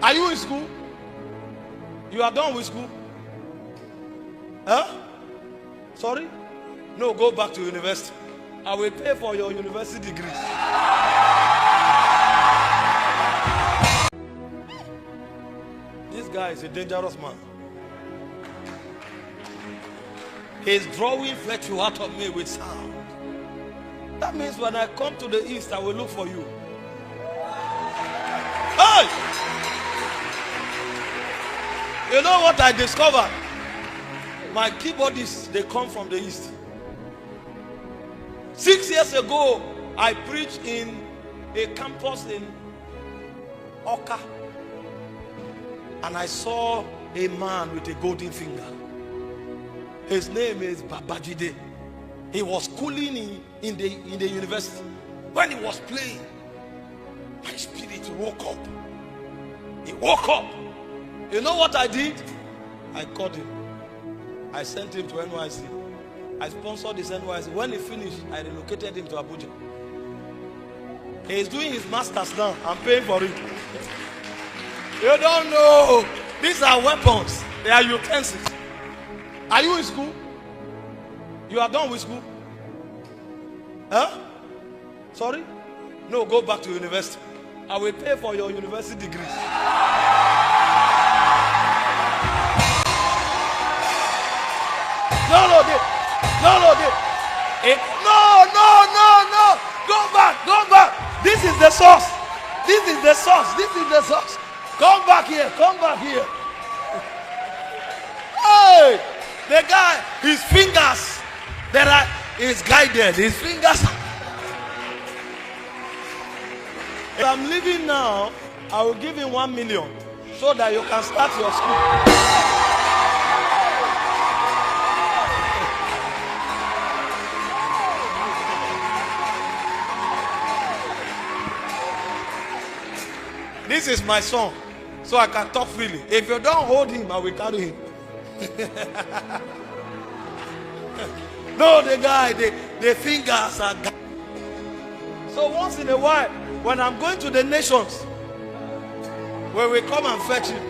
Are you in school? You are done with school? Huh? Sorry? No, go back to university. I will pay for your university degree. This guy is a dangerous man. He's drawing virtue out of me with sound. That means when I come to the east, I will look for you. Hey! You know what I discovered? My keyboardists, they come from the east. 6 years ago, I preached in a campus in Oka. And I saw a man with a golden finger. His name is Babajide. He was schooling in the university. When he was playing, my spirit woke up. He woke up. You know what I did? I called him. I sent him to NYC. I sponsored his NYC. When he finished, I relocated him to Abuja. He is doing his master's now. I'm paying for it. You don't know. These are weapons. They are utensils. Are you in school? You are done with school? Huh? Sorry? No, go back to university. I will pay for your university degree. No. Go back. This is the source. Come back here. Hey, the guy, his fingers, is guided. His fingers. If I'm leaving now, I will give him 1 million so that you can start your school. This is my son, so I can talk freely. If you don't hold him, I will carry him. No, the guy, the fingers are. So once in a while, when I'm going to the nations, where we come and fetch him.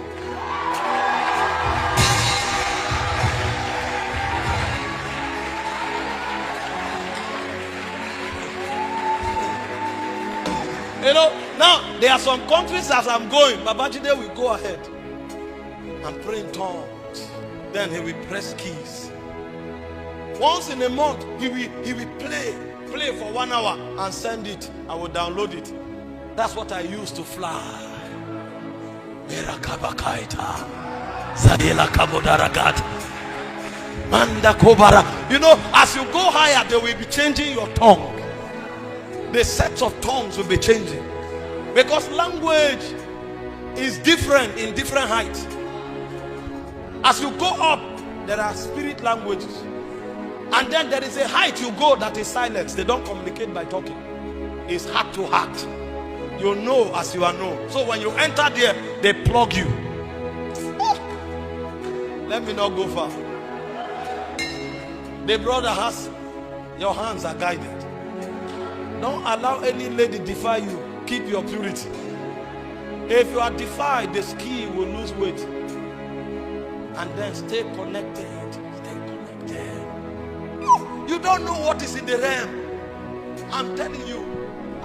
You know, now there are some countries as I'm going, Babajide will go ahead and pray in tongues. Then he will press keys. Once in a month, he will play for 1 hour and send it. I will download it. That's what I use to fly. You know, as you go higher, they will be changing your tongue. The sets of tongues will be changing. Because language is different in different heights. As you go up, there are spirit languages. And then there is a height you go that is silence. They don't communicate by talking. It's heart to heart. You know as you are known. So when you enter there, they plug you. Let me not go far. The brother has, your hands are guided. Don't allow any lady defy you. Keep your purity. If you are defied, the skin will lose weight. And then stay connected. You don't know what is in the realm. I'm telling you.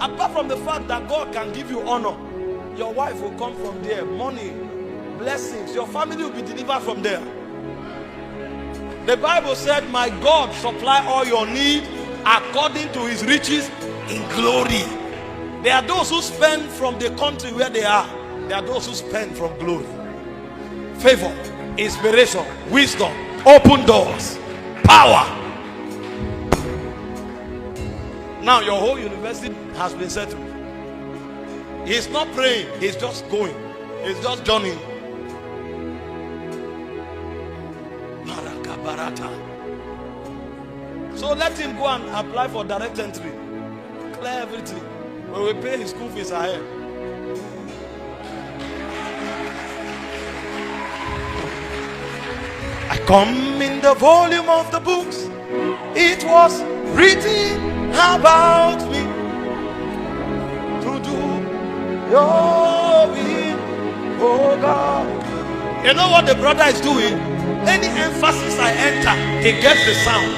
Apart from the fact that God can give you honor, your wife will come from there. Money, blessings. Your family will be delivered from there. The Bible said, my God supply all your need according to his riches in glory. There are those who spend from the country where they are. There are those who spend from glory. Favor, inspiration, wisdom, open doors, power. Now your whole university has been settled. He's not praying, he's just going. He's just journeying. So let him go and apply for direct entry. Clear everything. We will pay his school fees ahead. I come in the volume of the books. It was written about me to do your will. Oh, You know what the brother is doing? Any emphasis I enter, he gets the sound.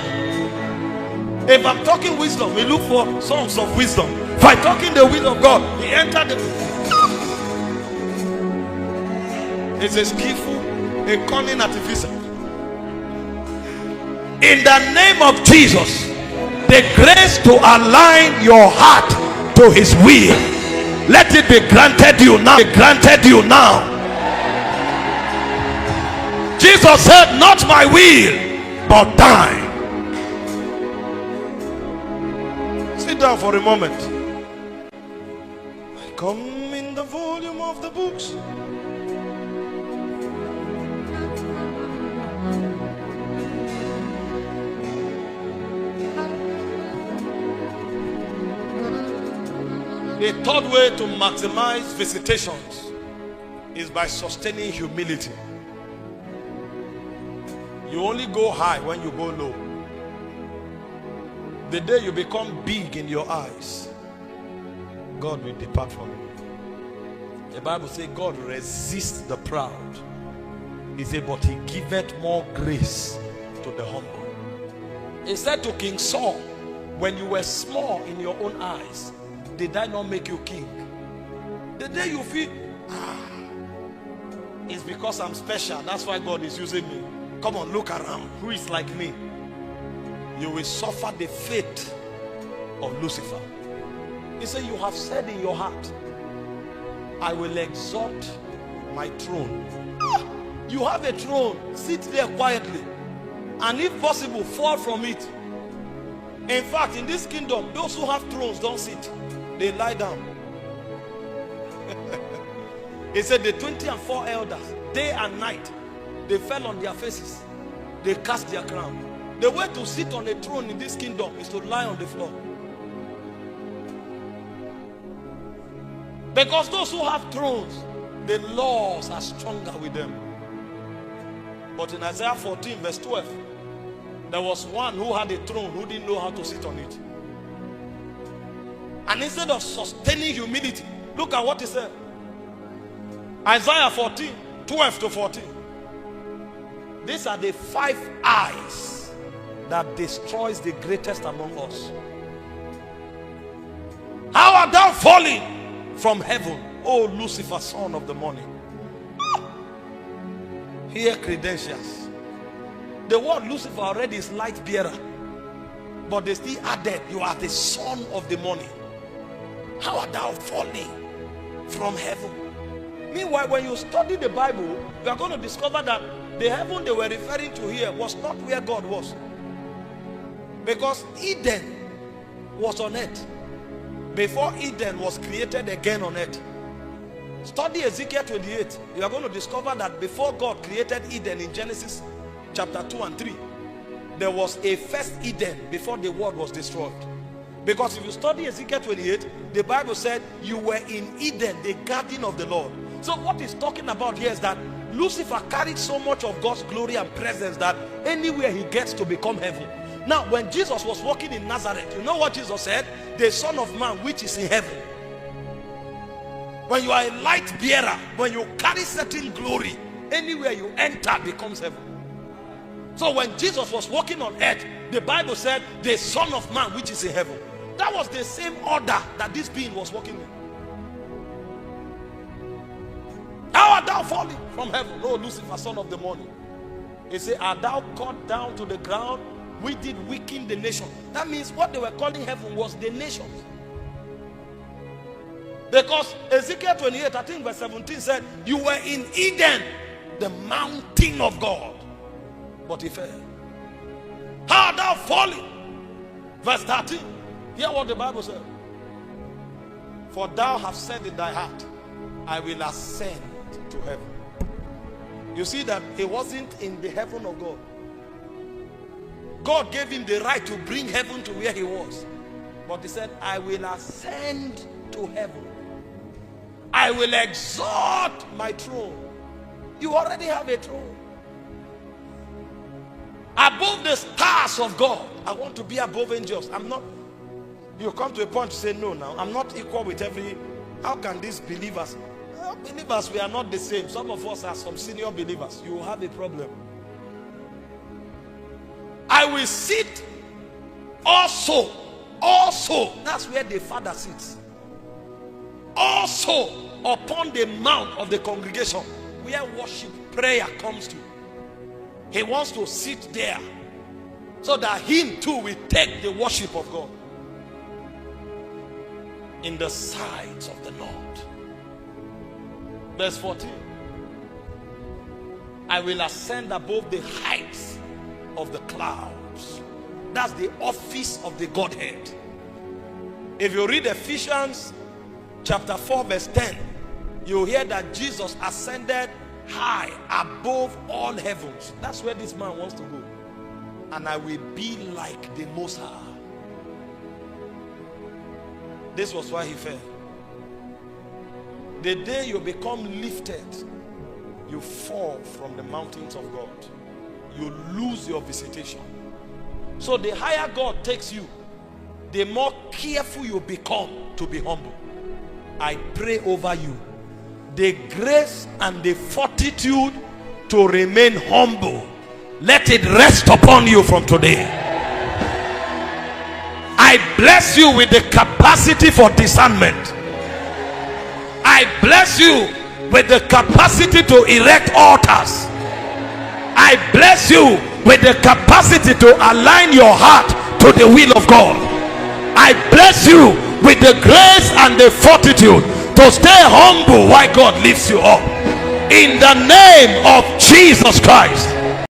If I'm talking wisdom, we look for songs of wisdom. If I'm talking the will of God, he entered the... It's a skillful, a cunning artificer. In the name of Jesus, the grace to align your heart to his will, let it be granted you now. Be granted you now. Jesus said, not my will, but thine. Sit down for a moment. I come in the volume of the books. The third way to maximize visitations is by sustaining humility. You only go high when you go low. The day you become big in your eyes, God will depart from you. The Bible says God resists the proud. He said, but he giveth more grace to the humble. He said to King Saul, when you were small in your own eyes, did I not make you king? The day you feel, it's because I'm special. That's why God is using me. Come on, look around. Who is like me? You will suffer the fate of Lucifer. He said, you have said in your heart, I will exalt my throne. You have a throne. Sit there quietly. And if possible, fall from it. In fact, in this kingdom, those who have thrones don't sit. They lie down. He said the 24 elders, day and night, they fell on their faces. They cast their crown. The way to sit on a throne in this kingdom is to lie on the floor. Because those who have thrones, the laws are stronger with them. But in Isaiah 14 verse 12, there was one who had a throne who didn't know how to sit on it. And instead of sustaining humility, look at what he said. Isaiah 14, 12 to 14. These are the 5 eyes that destroys the greatest among us. How art thou falling from heaven, O Lucifer, son of the morning? Here credentials. The word Lucifer already is light bearer, but they still added, you are the son of the morning. How art thou falling from heaven? Meanwhile, when you study the Bible, you are going to discover that the heaven they were referring to here was not where God was. Because Eden was on earth before Eden was created again on earth. Study Ezekiel 28. You are going to discover that before God created Eden in Genesis chapter 2 and 3, there was a first Eden before the world was destroyed. Because if you study Ezekiel 28, the Bible said you were in Eden, the garden of the Lord. So what he's talking about here is that Lucifer carried so much of God's glory and presence that anywhere he gets to become heaven. Now, when Jesus was walking in Nazareth, you know what Jesus said? The Son of Man which is in heaven. When you are a light bearer, when you carry certain glory, anywhere you enter becomes heaven. So when Jesus was walking on earth, the Bible said the Son of Man which is in heaven. That was the same order that this being was walking in. How art thou falling from heaven, O Lucifer, son of the morning? He said, art thou cut down to the ground? We did weaken the nation. That means what they were calling heaven was the nations. Because Ezekiel 28, I think verse 17 said, you were in Eden, the mountain of God. But he fell. How art thou falling? Verse 13. Hear what the Bible said. For thou hast said in thy heart, I will ascend to heaven. You see that he wasn't in the heaven of God. God gave him the right to bring heaven to where he was. But he said, I will ascend to heaven. I will exalt my throne. You already have a throne. Above the stars of God. I want to be above angels. I'm not. You come to a point to say, no, now I'm not equal with every. How can these believers? Believers, we are not the same. Some of us are some senior believers. You will have a problem. I will sit also, that's where the Father sits. Also upon the mount of the congregation where worship, prayer comes to. He wants to sit there so that him too will take the worship of God in the sides of the Lord. Verse 14. I will ascend above the heights of the clouds. That's the office of the Godhead. If you read Ephesians chapter 4 verse 10, you hear that Jesus ascended high above all heavens. That's where this man wants to go. And I will be like the Most High. This was why he fell. The day you become lifted, you fall from the mountains of God. You lose your visitation. So the higher God takes you, the more careful you become to be humble. I pray over you the grace and the fortitude to remain humble. Let it rest upon you from today. I bless you with the capacity for discernment. I bless you with the capacity to erect altars. I bless you with the capacity to align your heart to the will of God. I bless you with the grace and the fortitude to stay humble while God lifts you up. In the name of Jesus Christ.